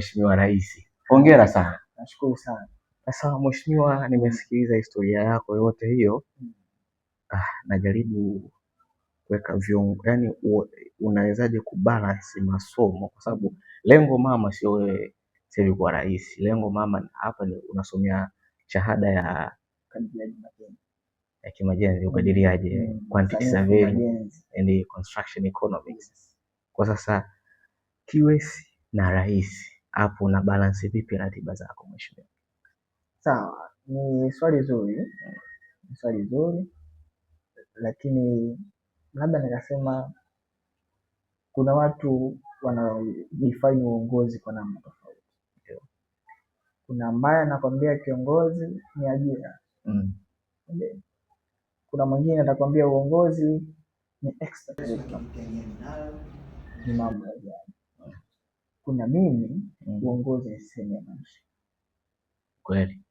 Mheshimiwa Rais. Hongera sana. Nashukuru sana. Sasa mheshimiwa, nimesikiliza historia yako yote hiyo. Najaribu kuweka yani unawezaje kubalance masomo, kwa sababu lengo mama sio wewe sasa kuwa rais. Lengo mama hapa ni unasomea shahada ya kimajenzi, ukadiriaje, quantity surveying and construction economics. Kwa sasa QS na rais hapo una balance vipi ratiba zako mheshimiwa? Sawa, ni swali zuri, lakini labda nikasema kuna watu wana define uongozi kwa namna tofauti. Kuna ambaye anakwambia kiongozi ni ajira. Kuna mwingine atakwambia uongozi ni extra, ni mambo ya ajabu. Kuna mimi uongozi ni sehemu ya maisha. Kweli.